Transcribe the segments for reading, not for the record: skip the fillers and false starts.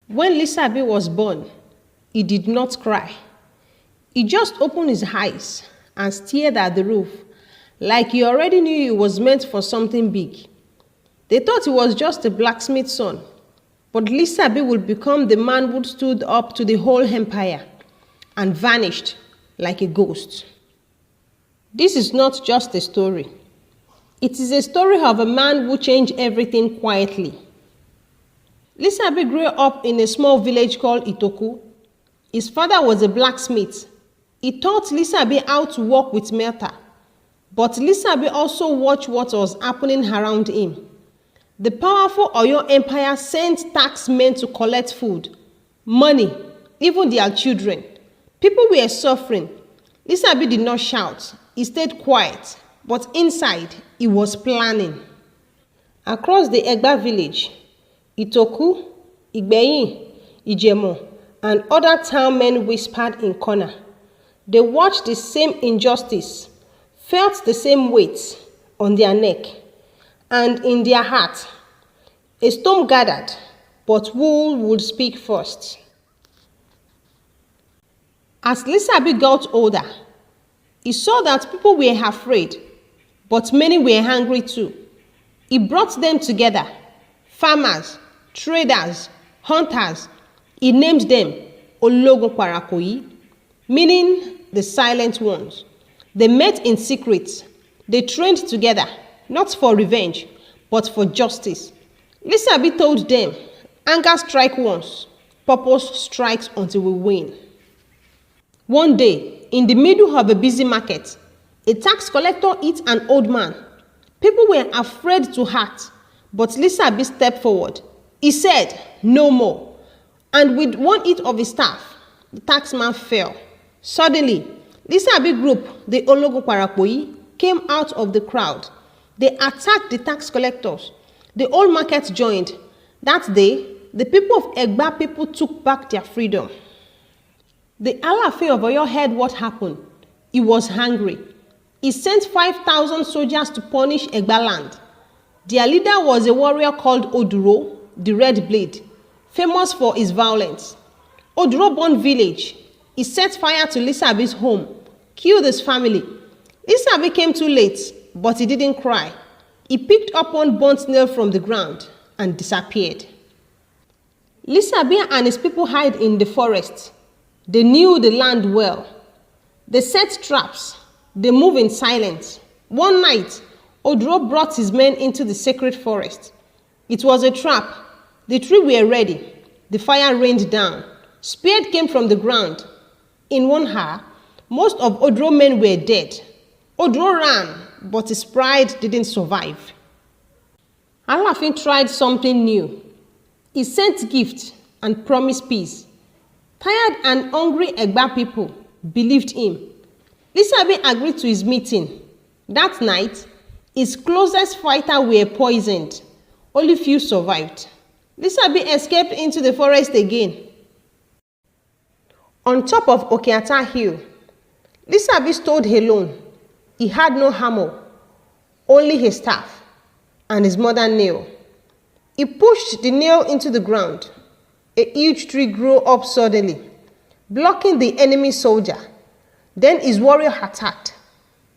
When Lisabi was born, he did not cry. He just opened his eyes and stared at the roof, like he already knew he was meant for something big. They thought he was just a blacksmith's son, but Lisabi would become the man who stood up to the whole empire and vanished like a ghost. This is not just a story. It is a story of a man who changed everything quietly. Lisabi grew up in a small village called Itoku. His father was a blacksmith. He taught Lisabi how to work with metal, but Lisabi also watched what was happening around him. The powerful Oyo Empire sent taxmen to collect food, money, even their children. People were suffering. Lisabi did not shout. He stayed quiet, but inside, he was planning. Across the Egba village, Itoku, Igbeyin, Ijemo, and other town men whispered in corner. They watched the same injustice, felt the same weight on their neck, and in their heart. A storm gathered, but who would speak first? As Lisabi got older, he saw that people were afraid, but many were hungry too. He brought them together, farmers, traders, hunters. He named them Ologun Parakoyi, meaning the silent ones. They met in secret. They trained together, not for revenge, but for justice. Lisabi told them, anger strikes once, purpose strikes until we win. One day, in the middle of a busy market, a tax collector hit an old man. People were afraid to act, but Lisabi stepped forward. He said, no more. And with one hit of his staff, the taxman fell. Suddenly, Lisabi group, the Ologun Parakoyi, came out of the crowd. They attacked the tax collectors. The whole market joined. That day, the people of Egba people took back their freedom. The Alaafin of Oyo heard what happened. He was angry. He sent 5,000 soldiers to punish Egba land. Their leader was a warrior called Oduro, the Red Blade, famous for his violence. Oduro burned village. He set fire to Lisabi's home, killed his family. Lisabi came too late, but he didn't cry. He picked up one burnt nail from the ground and disappeared. Lisabi and his people hid in the forest. They knew the land well. They set traps. They moved in silence. One night, Oduro brought his men into the sacred forest. It was a trap. The trees were ready. The fire rained down. Spears came from the ground. In 1 hour, most of Oduro men were dead. Oduro ran, but his pride didn't survive. Alaafin tried something new. He sent gifts and promised peace. Tired and hungry Egba people believed him. Lisabi agreed to his meeting. That night, his closest fighters were poisoned. Only few survived. Lisabi escaped into the forest again. On top of Okeata Hill, Lisabi stood alone. He had no hammer, only his staff and his mother nail. He pushed the nail into the ground. A huge tree grew up suddenly, blocking the enemy soldier. Then his warrior attacked.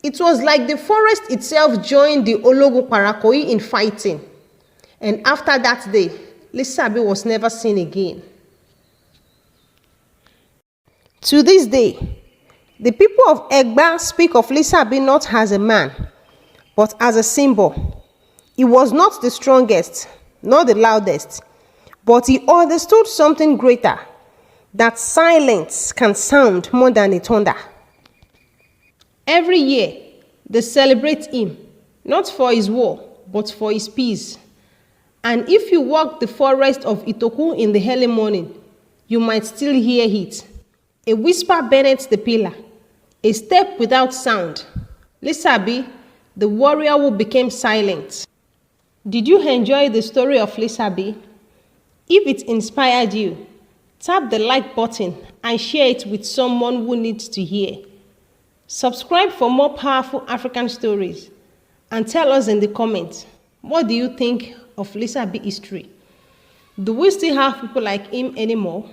It was like the forest itself joined the Ologun Parakoyi in fighting. And after that day, Lisabi was never seen again. To this day, the people of Egba speak of Lisabi not as a man, but as a symbol. He was not the strongest, nor the loudest, but he understood something greater, that silence can sound more than a thunder. Every year, they celebrate him, not for his war, but for his peace. And if you walk the forest of Itoku in the early morning, you might still hear it. A whisper beneath the pillar, a step without sound. Lisabi, the warrior who became silent. Did you enjoy the story of Lisabi? If it inspired you, tap the like button and share it with someone who needs to hear. Subscribe for more powerful African stories and tell us in the comments, what do you think of Lisabi history? Do we still have people like him anymore?